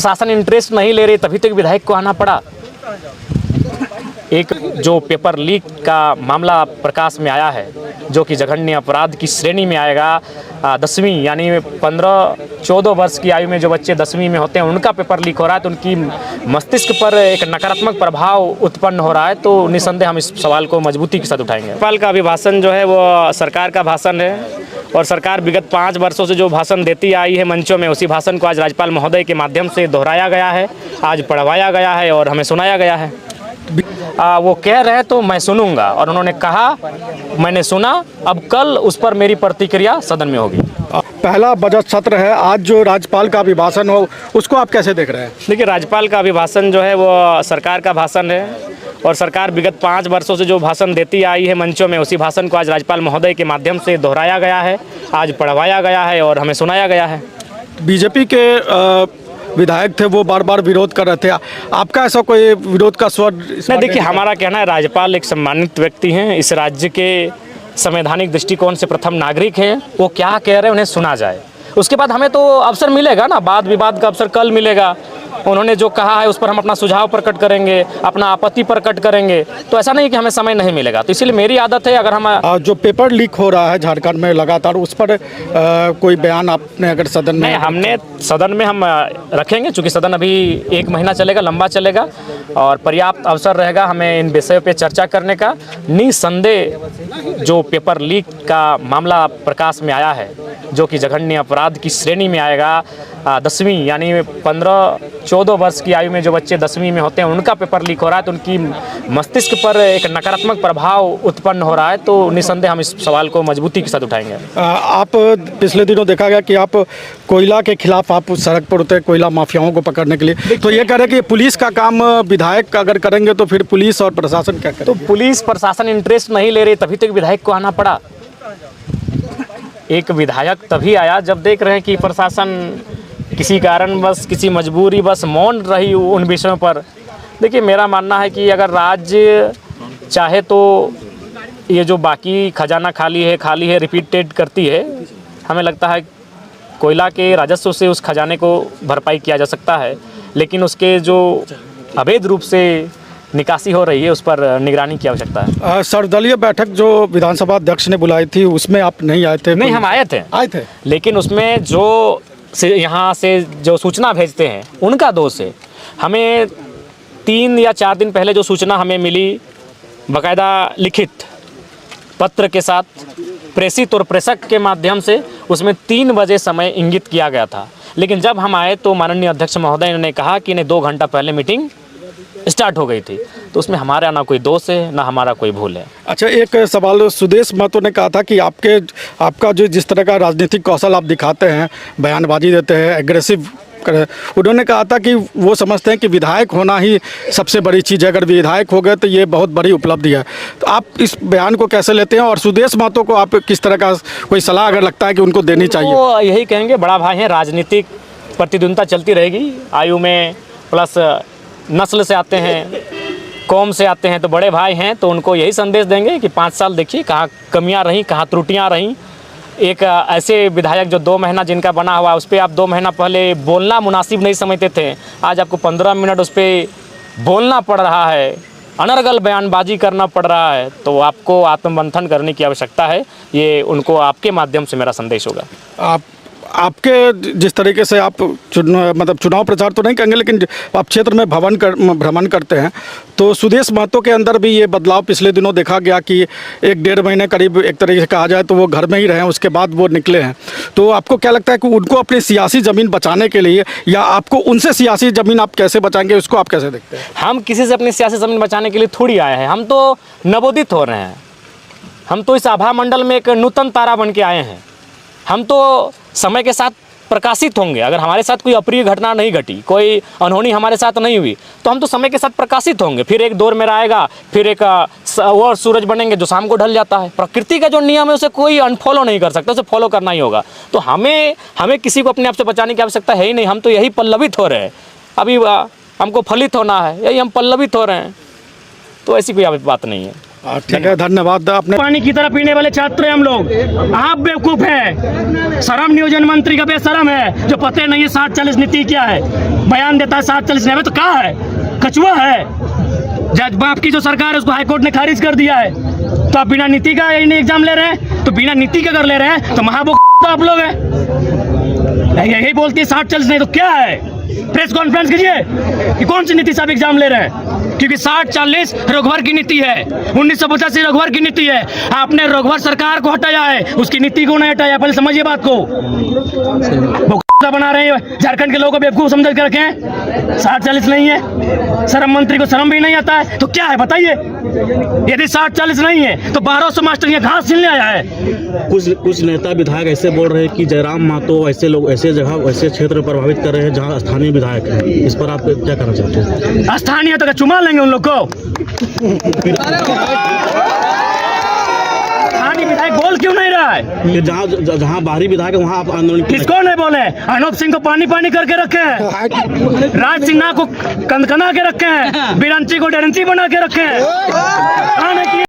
शासन इंटरेस्ट नहीं ले रही, तभी तक विधायक को आना पड़ा। एक जो पेपर लीक का मामला प्रकाश में आया है, जो कि जघन्य अपराध की श्रेणी में आएगा। 10वीं यानी 15-14 वर्ष की आयु में जो बच्चे 10वीं में होते हैं, उनका पेपर लीक हो रहा है, तो उनकी मस्तिष्क पर एक नकारात्मक प्रभाव उत्पन्न हो रहा है। तो निस्संदेह हम इस सवाल को मजबूती के साथ उठाएंगे। राज्यपाल का अभिभाषण जो है वो सरकार का भाषण है, और सरकार विगत 5 वर्षों से जो भाषण देती आई है मंचों में, उसी भाषण को आज राज्यपाल महोदय के माध्यम से दोहराया गया है, आज पढ़वाया गया है और हमें सुनाया गया है। वो कह रहे हैं तो मैं सुनूंगा, और उन्होंने कहा मैंने सुना, अब कल उस पर मेरी प्रतिक्रिया सदन में होगी। पहला बजट सत्र है, आज जो राज्यपाल का अभिभाषण हो उसको आप कैसे देख रहे हैं? देखिए, राज्यपाल का अभिभाषण जो है वो सरकार का भाषण है, और सरकार विगत 5 वर्षों से जो भाषण देती आई है मंचों में, उसी भाषण को आज राज्यपाल महोदय के माध्यम से दोहराया गया है, आज पढ़वाया गया है और हमें सुनाया गया है। बीजेपी के विधायक थे, वो बार बार विरोध कर रहे थे, आपका ऐसा कोई विरोध का स्वर? नहीं, देखिए, हमारा कहना है राज्यपाल एक सम्मानित व्यक्ति हैं, इस राज्य के संवैधानिक दृष्टिकोण से प्रथम नागरिक हैं। वो क्या कह रहे हैं उन्हें सुना जाए, उसके बाद हमें तो अवसर मिलेगा ना, वाद विवाद का अवसर कल मिलेगा। उन्होंने जो कहा है उस पर हम अपना सुझाव प्रकट करेंगे, अपना आपत्ति प्रकट करेंगे। तो ऐसा नहीं कि हमें समय नहीं मिलेगा। तो इसीलिए मेरी आदत है, अगर हम जो पेपर लीक हो रहा है झारखंड में लगातार, उस पर कोई बयान आपने अगर सदन में? नहीं, हमने सदन में हम रखेंगे, चूँकि सदन अभी 1 महीना चलेगा, लंबा चलेगा, और पर्याप्त अवसर रहेगा हमें इन विषयों पे चर्चा करने का। निस्संदेह जो पेपर लीक का मामला प्रकाश में आया है, जो कि जघन्य अपराध की श्रेणी में आएगा। 10वीं यानी 15-14 वर्ष की आयु में जो बच्चे 10वीं में होते हैं, उनका पेपर लीक हो रहा है, तो उनकी मस्तिष्क पर एक नकारात्मक प्रभाव उत्पन्न हो रहा है। तो निस्संदेह हम इस सवाल को मजबूती के साथ उठाएंगे। आप पिछले दिनों देखा गया कि आप कोयला के खिलाफ आप सड़क पर उतरे कोयला माफियाओं को पकड़ने के लिए, तो ये कह रहे हैं कि पुलिस का काम विधायक अगर करेंगे तो फिर पुलिस और प्रशासन क्या करें? तो पुलिस प्रशासन इंटरेस्ट नहीं ले रही, तभी तक विधायक को आना पड़ा। एक विधायक तभी आया जब देख रहे हैं कि प्रशासन किसी कारणवश, किसी मजबूरी बस मौन रही उन विषयों पर। देखिए, मेरा मानना है कि अगर राज्य चाहे तो ये जो बाकी खजाना खाली है रिपीटेड करती है, हमें लगता है कोयला के राजस्व से उस खजाने को भरपाई किया जा सकता है, लेकिन उसके जो अवैध रूप से निकासी हो रही है उस पर निगरानी की आवश्यकता है। सर्वदलीय बैठक जो विधानसभा अध्यक्ष ने बुलाई थी, उसमें आप नहीं आए थे? नहीं, हम आए थे, लेकिन उसमें जो यहाँ से जो सूचना भेजते हैं उनका दोष है। हमें 3 या 4 दिन पहले जो सूचना हमें मिली, बाकायदा लिखित पत्र के साथ प्रेषित और प्रेषक के माध्यम से, उसमें 3 बजे समय इंगित किया गया था। लेकिन जब हम आए तो माननीय अध्यक्ष महोदय ने कहा कि नहीं, 2 घंटा पहले मीटिंग स्टार्ट हो गई थी। तो उसमें हमारा ना कोई दोष है, ना हमारा कोई भूल है। अच्छा, एक सवाल, सुदेश महतो ने कहा था कि आपका जो जिस तरह का राजनीतिक कौशल आप दिखाते हैं, बयानबाजी देते हैं, एग्रेसिव उन्होंने कहा था कि वो समझते हैं कि विधायक होना ही सबसे बड़ी चीज़ है, अगर विधायक हो गए तो ये बहुत बड़ी उपलब्धि है। तो आप इस बयान को कैसे लेते हैं, और सुदेश महतो को आप किस तरह का कोई सलाह अगर लगता है कि उनको देनी चाहिए? वो यही कहेंगे, बड़ा भाई हैं, राजनीतिक प्रतिद्वंद्विता चलती रहेगी, आयु में प्लस नस्ल से आते हैं, कौम से आते हैं, तो बड़े भाई हैं, तो उनको यही संदेश देंगे कि 5 साल देखिए कहाँ कमियां रहीं, कहाँ त्रुटियां रहीं। एक ऐसे विधायक जो 2 महीना जिनका बना हुआ, उस पर आप 2 महीना पहले बोलना मुनासिब नहीं समझते थे, आज आपको 15 मिनट उस पर बोलना पड़ रहा है, अनर्गल बयानबाजी करना पड़ रहा है, तो आपको आत्ममंथन करने की आवश्यकता है। ये उनको आपके माध्यम से मेरा संदेश होगा। आपके जिस तरीके से आप चुनाव प्रचार तो नहीं कहेंगे, लेकिन आप क्षेत्र में भ्रमण करते हैं, तो सुदेश महतो के अंदर भी ये बदलाव पिछले दिनों देखा गया कि 1-1.5 महीने करीब, एक तरीके से कहा जाए तो वो घर में ही रहे, उसके बाद वो निकले हैं। तो आपको क्या लगता है कि उनको अपनी सियासी ज़मीन बचाने के लिए, या आपको उनसे सियासी ज़मीन आप कैसे बचाएंगे, उसको आप कैसे देखते हैं? हम किसी से अपनी सियासी ज़मीन बचाने के लिए थोड़ी आए हैं, हम तो नवोदित हो रहे हैं। हम तो इस आभा मंडल में एक नूतन तारा बन के आए हैं। हम तो समय के साथ प्रकाशित होंगे। अगर हमारे साथ कोई अप्रिय घटना नहीं घटी, कोई अनहोनी हमारे साथ नहीं हुई, तो हम तो समय के साथ प्रकाशित होंगे। फिर एक दौर मेरा आएगा, फिर एक और सूरज बनेंगे जो शाम को ढल जाता है। प्रकृति का जो नियम है उसे कोई अनफॉलो नहीं कर सकता, उसे फॉलो करना ही होगा। तो हमें किसी को अपने आप से बचाने की आवश्यकता है ही नहीं। हम तो यही पल्लवित हो रहे हैं, अभी हमको फलित होना है, यही हम पल्लवित हो रहे हैं। तो ऐसी कोई बात नहीं है। ठीक है, धन्यवाद। आपने पानी की तरह पीने वाले छात्र हैं हम लोग। आप बेवकूफ हैं। श्रम नियोजन मंत्री का बेशरम है, जो पते नहीं है 60-40 नीति क्या है। बयान देता है 60-40 नहीं, तो क्या है, कछुआ है। जज बाप की जो सरकार है उसको हाईकोर्ट ने खारिज कर दिया है। तो आप बिना नीति का एग्जाम ले रहे हैं, तो बिना नीति का अगर ले रहे हैं तो महाबो आप लोग हैं। यही बोलती है 60-40 नहीं तो क्या है। प्रेस कॉन्फ्रेंस कीजिए कि कौन सी नीति से आप एग्जाम ले रहे हैं, क्योंकि 60-40 रघुवर की नीति है, 1985 रघुवर की नीति है। आपने रघुवर सरकार को हटाया है, उसकी नीति को नहीं हटाया। पहले समझिए बात को। वो बना रहे हैं, झारखंड के लोगों को बेवकूफ समझ कर रखें। 60-40 नहीं है, श्रम मंत्री को शर्म भी नहीं आता है, तो क्या है बताइए। यदि 60-40 नहीं है तो 1200 मास्टर यहाँ घास छीनने आया है। कुछ नेता विधायक ऐसे बोल रहे हैं कि जयराम महतो ऐसे लोग ऐसे जगह ऐसे क्षेत्र प्रभावित कर रहे हैं जहां स्थानीय विधायक हैं। इस पर आप क्या कहना चाहते हैं? स्थानीय तो चुमा लेंगे उन लोग को। स्थानीय विधायक बोल क्यों नहीं रहा है? कि जहां बाहरी विधायक है वहां आप आंदोलन किसको नहीं बोले? अनूप सिंह को पानी पानी करके रखे हैं, राज सिन्हा को कनकना के रखे हैं, बिरंची को डेरंची बना के रखे हैं।